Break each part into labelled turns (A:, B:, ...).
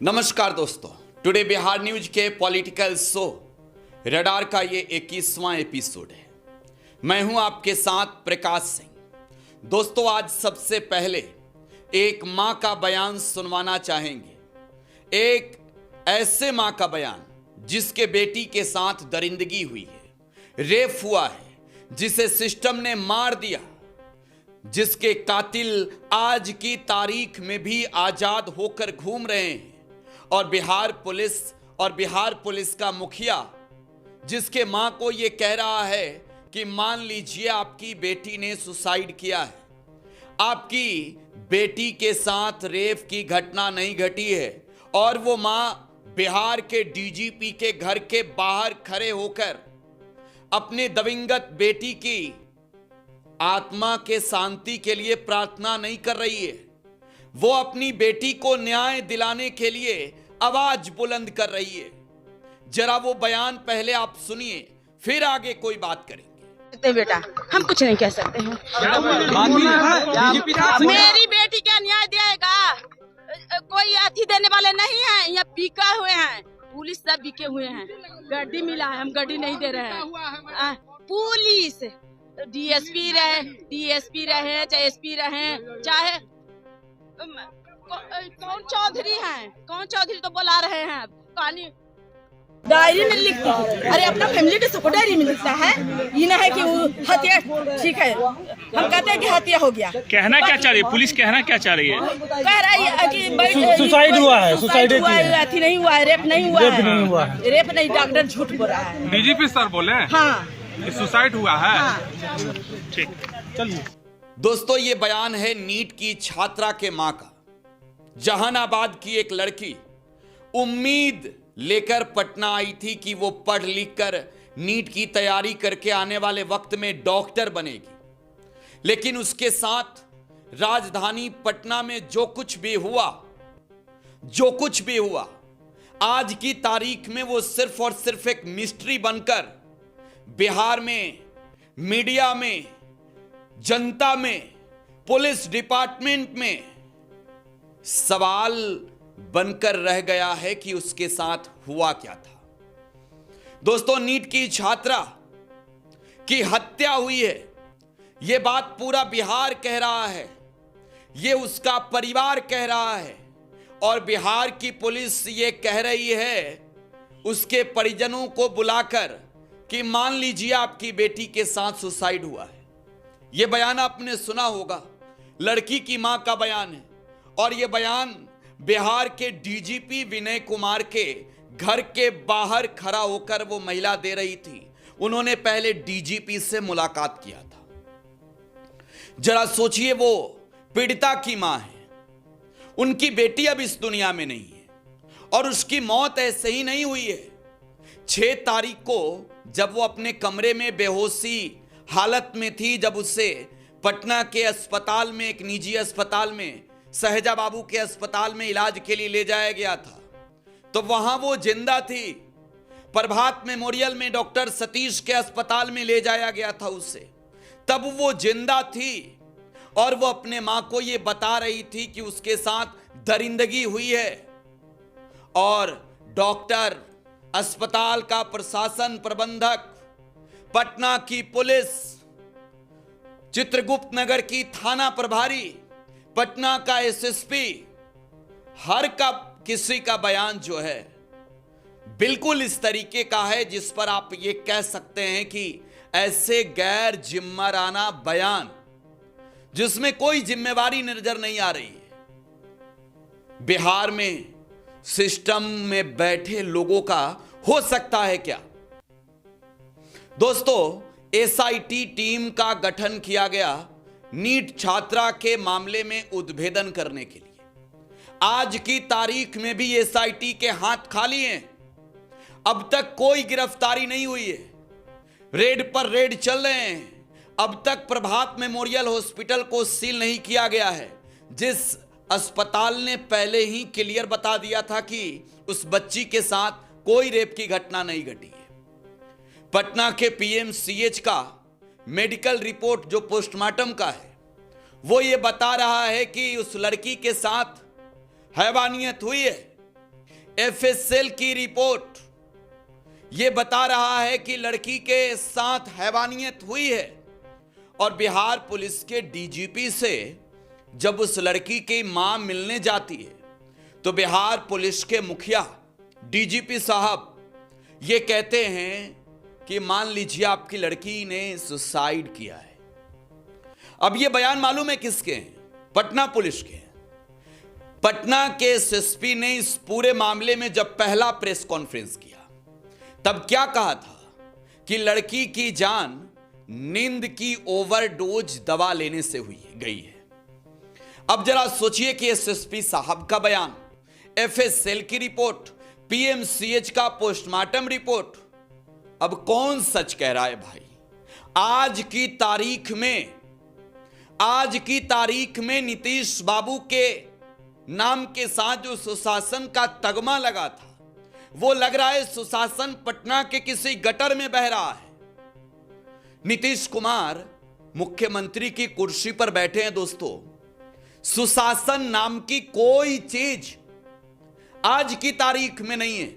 A: नमस्कार दोस्तों, today Bihar news के पॉलिटिकल शो रडार का ये 21वां एपिसोड है। मैं हूं आपके साथ प्रकाश सिंह। दोस्तों, आज सबसे पहले एक मां का बयान सुनवाना चाहेंगे। एक ऐसे मां का बयान जिसके बेटी के साथ दरिंदगी हुई है, रेप हुआ है, जिसे सिस्टम ने मार दिया, जिसके कातिल आज की तारीख में भी आजाद होकर घूम रहे हैं, और बिहार पुलिस का मुखिया जिसके मां को यह कह रहा है कि मान लीजिए आपकी बेटी ने सुसाइड किया है, आपकी बेटी के साथ रेप की घटना नहीं घटी है, और वो मां बिहार के डीजीपी के घर के बाहर खड़े होकर अपने दिवंगत बेटी की आत्मा के शांति के लिए प्रार्थना नहीं कर रही है। वो अपनी बेटी को न्याय दिलाने के लिए आवाज बुलंद कर रही है। जरा वो बयान पहले आप सुनिए, फिर आगे कोई बात करेंगे।
B: बेटा, हम कुछ नहीं कह सकते हैं। मेरी बेटी क्या न्याय देगा? कोई अति देने वाले नहीं है। यहाँ बिका हुए हैं, पुलिस सब बिके हुए हैं। गड्डी मिला है, हम गड्डी नहीं दे रहे हैं। पुलिस डीएसपी रहे चाहे एसपी रहे, चाहे कौन चौधरी तो बुला रहे हैं। कहानी डायरी में लिखता है, अरे अपना फैमिली के सबको डायरी में लिखता है। ये ना है कि वो हत्या ठीक है, हम कहते हैं कि हत्या हो गया।
C: कहना क्या चाह रही है पुलिस? कहना क्या चाह रही है?
B: कह रही है कि
D: सुसाइड हुआ है, सुसाइड
B: अथी नहीं हुआ है, रेप नहीं हुआ है। रेप नहीं, डॉक्टर झूठ बोल रहा है।
E: डीजीपी सर बोले
B: हाँ
E: सुसाइड हुआ है।
B: हाँ।
C: ठीक,
D: चलिए।
A: दोस्तों, ये बयान है नीट की छात्रा के मां का। जहानाबाद की एक लड़की उम्मीद लेकर पटना आई थी कि वो पढ़ लिख कर नीट की तैयारी करके आने वाले वक्त में डॉक्टर बनेगी, लेकिन उसके साथ राजधानी पटना में जो कुछ भी हुआ, आज की तारीख में वो सिर्फ और सिर्फ एक मिस्ट्री बनकर बिहार में, मीडिया में, जनता में, पुलिस डिपार्टमेंट में सवाल बनकर रह गया है कि उसके साथ हुआ क्या था। दोस्तों, नीट की छात्रा की हत्या हुई है, यह बात पूरा बिहार कह रहा है, यह उसका परिवार कह रहा है, और बिहार की पुलिस ये कह रही है उसके परिजनों को बुलाकर कि मान लीजिए आपकी बेटी के साथ सुसाइड हुआ है। यह बयान आपने सुना होगा, लड़की की मां का बयान है, और यह बयान बिहार के डीजीपी विनय कुमार के घर के बाहर खड़ा होकर वो महिला दे रही थी। उन्होंने पहले डीजीपी से मुलाकात किया था। जरा सोचिए, वो पीड़िता की मां है, उनकी बेटी अब इस दुनिया में नहीं है, और उसकी मौत ऐसे ही नहीं हुई है। 6 तारीख को जब वो अपने कमरे में बेहोशी हालत में थी, जब उसे पटना के अस्पताल में, एक निजी अस्पताल में, सहजा बाबू के अस्पताल में इलाज के लिए ले जाया गया था, तो वहां वो जिंदा थी। प्रभात मेमोरियल में डॉक्टर सतीश के अस्पताल में ले जाया गया था उसे, तब वो जिंदा थी, और वो अपने मां को ये बता रही थी कि उसके साथ दरिंदगी हुई है। और डॉक्टर, अस्पताल का प्रशासन, प्रबंधक, पटना की पुलिस, चित्रगुप्त नगर की थाना प्रभारी, पटना का एसएसपी, हर का किसी का बयान जो है बिल्कुल इस तरीके का है जिस पर आप ये कह सकते हैं कि ऐसे गैर जिम्मेदाराना बयान जिसमें कोई जिम्मेवारी नजर नहीं आ रही है। बिहार में सिस्टम में बैठे लोगों का हो सकता है क्या? दोस्तों, एसआईटी टीम का गठन किया गया नीट छात्रा के मामले में उद्भेदन करने के लिए। आज की तारीख में भी एसआईटी के हाथ खाली हैं। अब तक कोई गिरफ्तारी नहीं हुई है, रेड पर रेड चल रहे हैं। अब तक प्रभात मेमोरियल हॉस्पिटल को सील नहीं किया गया है, जिस अस्पताल ने पहले ही क्लियर बता दिया था कि उस बच्ची के साथ कोई रेप की घटना नहीं घटी है। पटना के पीएमसीएच का मेडिकल रिपोर्ट जो पोस्टमार्टम का है, वो ये बता रहा है कि उस लड़की के साथ हैवानियत हुई है, एफएसएल की रिपोर्ट यह बता रहा है कि लड़की के साथ हैवानियत हुई है और बिहार पुलिस के डीजीपी से जब उस लड़की की मां मिलने जाती है तो बिहार पुलिस के मुखिया डीजीपी साहब ये कहते हैं कि मान लीजिए आपकी लड़की ने सुसाइड किया है। अब ये बयान मालूम है किसके हैं? पटना पुलिस के हैं। पटना के एसएसपी ने इस पूरे मामले में जब पहला प्रेस कॉन्फ्रेंस किया तब क्या कहा था कि लड़की की जान नींद की ओवरडोज दवा लेने से गई है। अब जरा सोचिए कि एसएसपी साहब का बयान, एफएसएल की रिपोर्ट, पीएमसीएच का पोस्टमार्टम रिपोर्ट, अब कौन सच कह रहा है भाई? आज की तारीख में नीतीश बाबू के नाम के साथ जो सुशासन का तगमा लगा था वो लग रहा है सुशासन पटना के किसी गटर में बह रहा है। नीतीश कुमार मुख्यमंत्री की कुर्सी पर बैठे हैं दोस्तों। सुशासन नाम की कोई चीज आज की तारीख में नहीं है।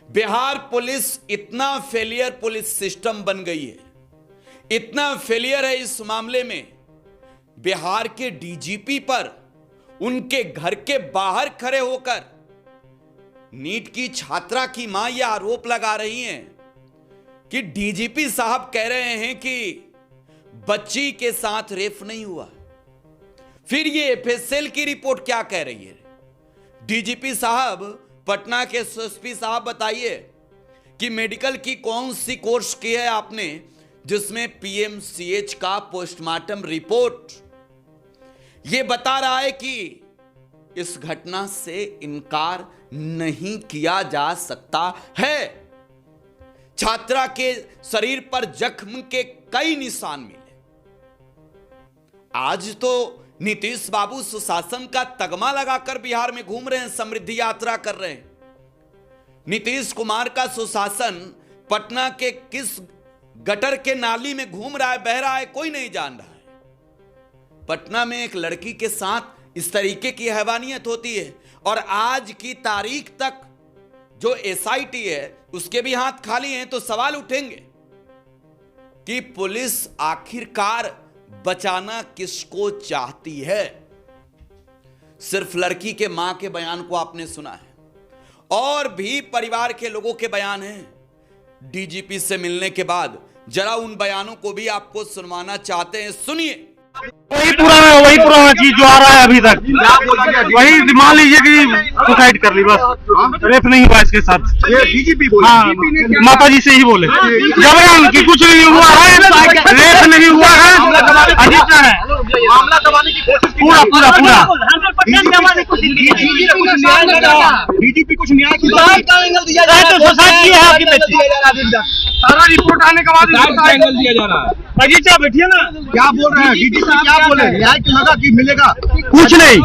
A: बिहार पुलिस इतना फेलियर पुलिस सिस्टम बन गई है, इतना फेलियर है इस मामले में। बिहार के डीजीपी पर उनके घर के बाहर खड़े होकर नीट की छात्रा की मां यह आरोप लगा रही हैं कि डीजीपी साहब कह रहे हैं कि बच्ची के साथ रेप नहीं हुआ। फिर ये एफएसएल की रिपोर्ट क्या कह रही है? डीजीपी साहब, पटना के एसएसपी साहब बताइए कि मेडिकल की कौन सी कोर्स की है आपने जिसमें पीएमसीएच का पोस्टमार्टम रिपोर्ट यह बता रहा है कि इस घटना से इनकार नहीं किया जा सकता है। छात्रा के शरीर पर जख्म के कई निशान मिले। आज तो नीतीश बाबू सुशासन का तगमा लगाकर बिहार में घूम रहे हैं, समृद्धि यात्रा कर रहे हैं। नीतीश कुमार का सुशासन पटना के किस गटर के नाली में घूम रहा है, बह रहा है, कोई नहीं जान रहा है। पटना में एक लड़की के साथ इस तरीके की हैवानियत होती है और आज की तारीख तक जो एसआईटी है उसके भी हाथ खाली हैं। तो सवाल उठेंगे कि पुलिस आखिरकार बचाना किसको चाहती है? सिर्फ लड़की के मां के बयान को आपने सुना है, और भी परिवार के लोगों के बयान हैं। डीजीपी से मिलने के बाद जरा उन बयानों को भी आपको सुनवाना चाहते हैं, सुनिए।
D: वही पुराना चीज जो आ रहा है अभी तक, वही मान लीजिए कि सुसाइड कर ली, बस रेप नहीं हुआ इसके साथ।
E: डीजीपी बोले,
D: माता जी से ही बोले जबरन कि कुछ नहीं हुआ है, रेप नहीं हुआ है, अजीब है
E: मामला दबाने की कोशिश
D: पूरा
E: डीजीपी कुछ न्याय की
D: सुसाइड किया है आपकी बच्ची,
E: सारा रिपोर्ट आने के बाद एंगल दिया जा रहा है।
D: बगीचा बैठिए ना,
E: क्या बोल रहे हैं डीजीपी? क्या बोले? न्याय की लगा कि मिलेगा?
D: कुछ नहीं,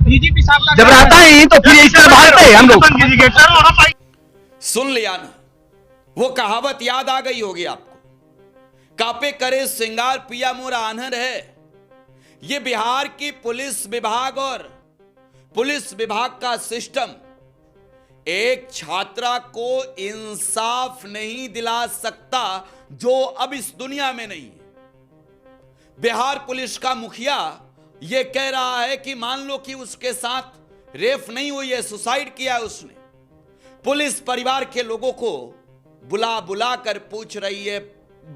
E: डीजीपी साहब का
D: जब रहता ही तो फिर इस तरह भागते हैं हम लोग।
A: सुन लिया ना, वो कहावत याद आ गई होगी आपको, कापे करे सिंगार पिया मोर आन्हर है। ये बिहार की पुलिस विभाग और पुलिस विभाग का सिस्टम एक छात्रा को इंसाफ नहीं दिला सकता जो अब इस दुनिया में नहीं है। बिहार पुलिस का मुखिया यह कह रहा है कि मान लो कि उसके साथ रेप नहीं हुई है, सुसाइड किया है उसने। पुलिस परिवार के लोगों को बुला बुला कर पूछ रही है,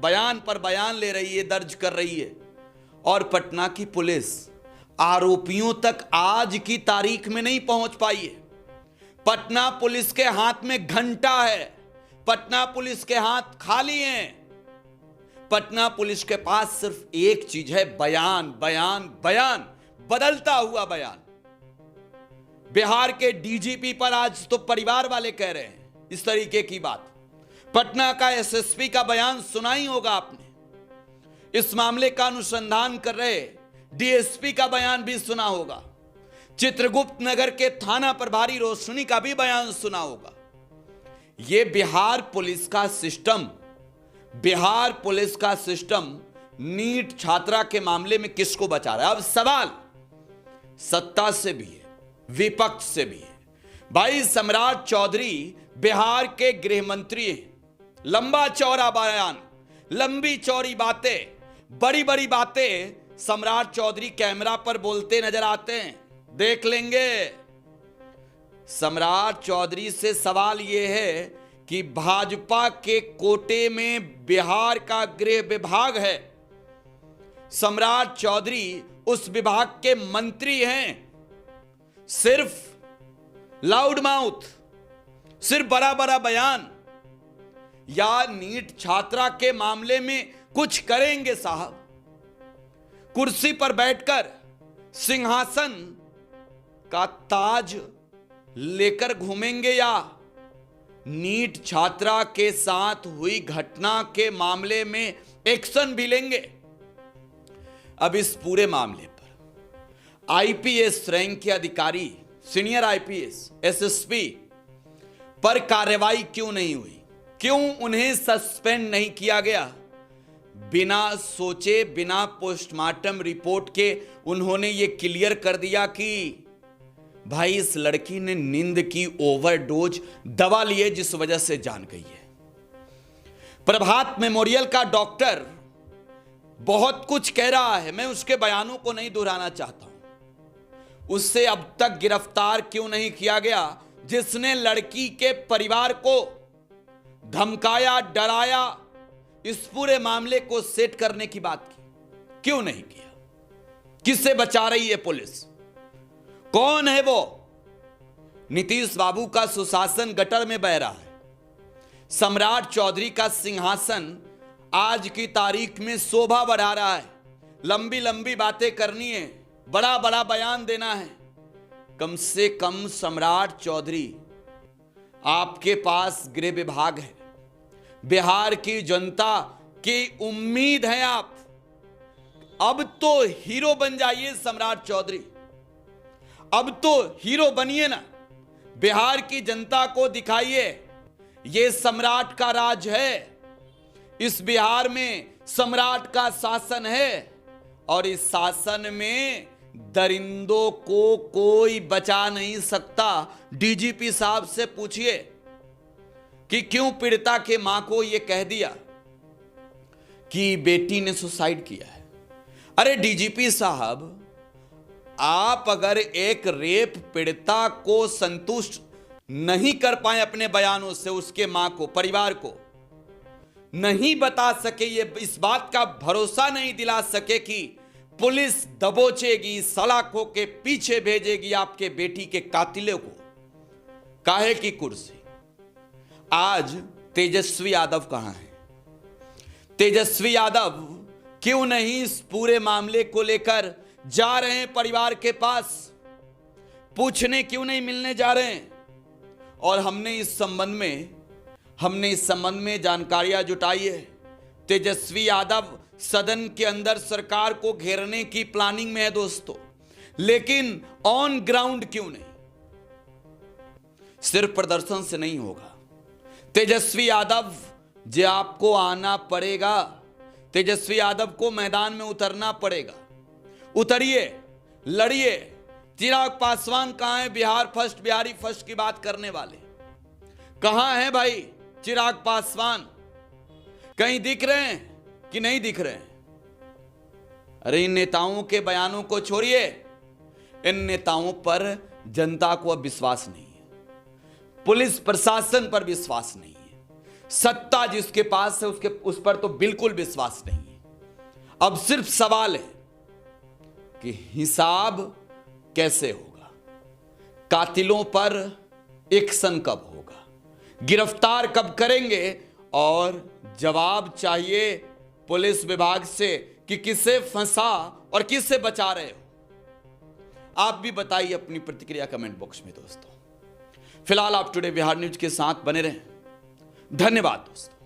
A: बयान पर बयान ले रही है, दर्ज कर रही है। और पटना की पुलिस आरोपियों तक आज की तारीख में नहीं पहुंच पाई है। पटना पुलिस के हाथ में घंटा है, पटना पुलिस के हाथ खाली हैं। पटना पुलिस के पास सिर्फ एक चीज है, बयान बयान बयान, बदलता हुआ बयान। बिहार के डीजीपी पर आज तो परिवार वाले कह रहे हैं इस तरीके की बात। पटना का एसएसपी का बयान सुना ही होगा आपने। इस मामले का अनुसंधान कर रहे डीएसपी का बयान भी सुना होगा। चित्रगुप्त नगर के थाना प्रभारी रोशनी का भी बयान सुना होगा। यह बिहार पुलिस का सिस्टम नीट छात्रा के मामले में किसको बचा रहा है? अब सवाल सत्ता से भी है, विपक्ष से भी है, भाई सम्राट चौधरी बिहार के गृह मंत्री हैं। लंबा चौड़ा बयान, लंबी चौड़ी बातें, बड़ी बड़ी बातें सम्राट चौधरी कैमरा पर बोलते नजर आते हैं। देख लेंगे। सम्राट चौधरी से सवाल यह है कि भाजपा के कोटे में बिहार का गृह विभाग है, सम्राट चौधरी उस विभाग के मंत्री हैं। सिर्फ लाउड माउथ, सिर्फ बड़ा बड़ा बयान, या नीट छात्रा के मामले में कुछ करेंगे साहब? कुर्सी पर बैठकर सिंहासन का ताज लेकर घूमेंगे, या नीट छात्रा के साथ हुई घटना के मामले में एक्शन भी लेंगे? अब इस पूरे मामले पर आईपीएस रैंक के अधिकारी, सीनियर आईपीएस, एसएसपी पर कार्रवाई क्यों नहीं हुई? क्यों उन्हें सस्पेंड नहीं किया गया? बिना सोचे, बिना पोस्टमार्टम रिपोर्ट के उन्होंने ये क्लियर कर दिया कि भाई इस लड़की ने नींद की ओवरडोज दवा लिए जिस वजह से जान गई है। प्रभात मेमोरियल का डॉक्टर बहुत कुछ कह रहा है, मैं उसके बयानों को नहीं दोहराना चाहता हूं। उससे अब तक गिरफ्तार क्यों नहीं किया गया जिसने लड़की के परिवार को धमकाया, डराया, इस पूरे मामले को सेट करने की बात की? क्यों नहीं किया? किससे बचा रही है पुलिस? कौन है वो? नीतीश बाबू का सुशासन गटर में बह रहा है। सम्राट चौधरी का सिंहासन आज की तारीख में शोभा बढ़ा रहा है। लंबी लंबी बातें करनी है, बड़ा बड़ा बयान देना है। कम से कम सम्राट चौधरी, आपके पास गृह विभाग है, बिहार की जनता की उम्मीद है आप। अब तो हीरो बन जाइए सम्राट चौधरी, अब तो हीरो बनिए ना। बिहार की जनता को दिखाइए ये सम्राट का राज है, इस बिहार में सम्राट का शासन है, और इस शासन में दरिंदों को कोई बचा नहीं सकता। डीजीपी साहब से पूछिए कि क्यों पीड़िता के मां को यह कह दिया कि बेटी ने सुसाइड किया है। अरे डीजीपी साहब, आप अगर एक रेप पीड़िता को संतुष्ट नहीं कर पाए अपने बयानों से, उसके मां को, परिवार को नहीं बता सके, ये इस बात का भरोसा नहीं दिला सके कि पुलिस दबोचेगी, सलाखों के पीछे भेजेगी आपके बेटी के कातिलों को, काहे की कुर्सी? आज तेजस्वी यादव कहां है? तेजस्वी यादव क्यों नहीं इस पूरे मामले को लेकर जा रहे हैं परिवार के पास? पूछने क्यों नहीं मिलने जा रहे हैं? और हमने इस संबंध में जानकारियां जुटाई है। तेजस्वी यादव सदन के अंदर सरकार को घेरने की प्लानिंग में है दोस्तों, लेकिन ऑन ग्राउंड क्यों नहीं? सिर्फ प्रदर्शन से नहीं होगा। तेजस्वी यादव जे आपको आना पड़ेगा, तेजस्वी यादव को मैदान में उतरना पड़ेगा। उतरिए, लड़िए। चिराग पासवान कहां है? बिहार फर्स्ट, बिहारी फर्स्ट की बात करने वाले कहां हैं भाई? चिराग पासवान कहीं दिख रहे हैं कि नहीं दिख रहे हैं? अरे इन नेताओं के बयानों को छोड़िए, इन नेताओं पर जनता को अब विश्वास नहीं है, पुलिस प्रशासन पर विश्वास नहीं है, सत्ता जिसके पास है उस पर तो बिल्कुल विश्वास नहीं है। अब सिर्फ सवाल है कि हिसाब कैसे होगा, कातिलों पर एक्शन कब होगा, गिरफ्तार कब करेंगे, और जवाब चाहिए पुलिस विभाग से कि किसे फंसा और किससे बचा रहे हो। आप भी बताइए अपनी प्रतिक्रिया कमेंट बॉक्स में दोस्तों। फिलहाल आप टुडे बिहार न्यूज के साथ बने रहें। धन्यवाद दोस्तों।